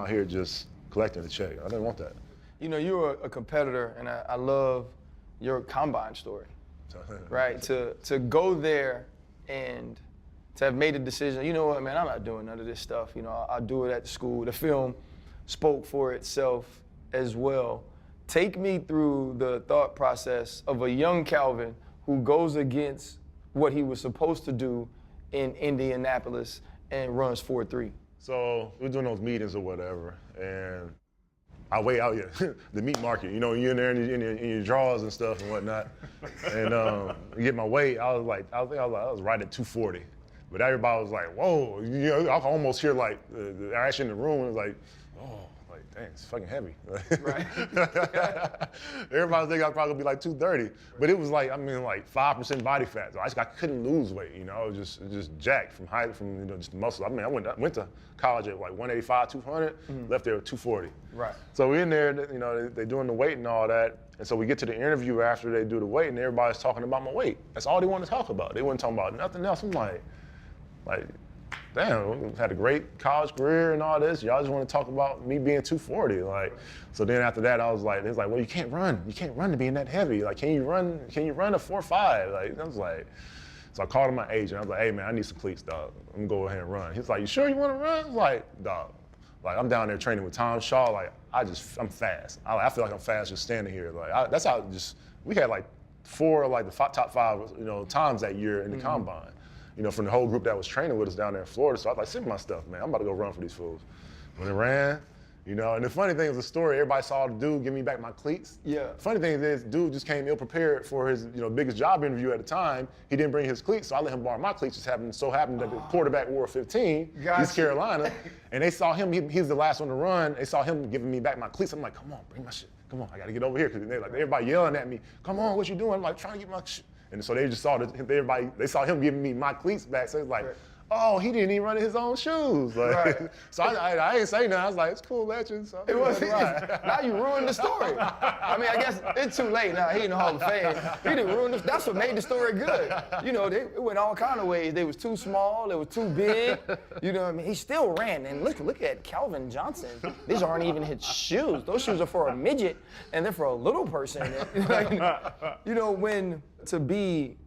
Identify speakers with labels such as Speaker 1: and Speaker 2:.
Speaker 1: out here just collecting the check. I didn't want that.
Speaker 2: You know, you're a competitor, and I love your combine story, right? To go there and to have made a decision, you know what, man, I'm not doing none of this stuff. You know, I'll do it at the school. The film spoke for itself as well. Take me through the thought process of a young Calvin who goes against what he was supposed to do in Indianapolis and runs 4.3.
Speaker 1: So we're doing those meetings or whatever, and I weigh out the meat market. You know, you're in there in your drawers and stuff and whatnot, and get my weight. I was right at 240, but everybody was like, "Whoa!" You know, I could almost hear like the action in the room was like, "Oh." Dang, it's fucking heavy.
Speaker 2: Right.
Speaker 1: Everybody think I'd probably be like 230, but it was like, I mean, like 5% body fat. So I couldn't lose weight, you know. I was just jacked from height, from, you know, just muscle. I mean, I went to college at like 185, 200, left there at 240.
Speaker 2: Right.
Speaker 1: So we're in there, you know, they're doing the weight and all that, and so we get to the interview after they do the weight, and everybody's talking about my weight. That's all they want to talk about. They weren't talking about nothing else. I'm like. Damn, had a great college career and all this. Y'all just want to talk about me being 240. Like, so then after that, I was like, they was like, well, you can't run. You can't run to being that heavy. Like, can you run a 4.5? Like, I was like, so I called him my agent. I was like, hey man, I need some cleats, dog. I'm gonna go ahead and run. He's like, you sure you want to run? I was like, dog, like I'm down there training with Tom Shaw. Like, I'm fast. I feel like I'm fast just standing here. Like, that's how we had like 4 of like the top 5, you know, times that year in the combine. You know, from the whole group that was training with us down there in Florida. So I was like, send me my stuff, man. I'm about to go run for these fools. When it ran, you know, and the funny thing is the story, everybody saw the dude give me back my cleats.
Speaker 2: Yeah.
Speaker 1: Funny thing is, dude just came ill prepared for his, you know, biggest job interview at the time. He didn't bring his cleats, so I let him borrow my cleats. Just happened that the quarterback wore 15, East Carolina, and they saw him, he's the last one to run. They saw him giving me back my cleats. I'm like, come on, bring my shit. Come on, I gotta get over here. Cause everybody yelling at me, come on, what you doing? I'm like, trying to get my shit. And so they just saw they saw him giving me my cleats back. So it's like, oh, he didn't even run in his own shoes. Like, so I ain't say nothing. I was like, it's cool, legend. So
Speaker 2: it was. Now you ruined the story. I mean, I guess it's too late now. He in the Hall of Fame. He didn't ruin this. That's what made the story good. You know, it went all kind of ways. They was too small. They was too big. You know what I mean? He still ran. And look at Calvin Johnson. These aren't even his shoes. Those shoes are for a midget, and they're for a little person. You know, when to be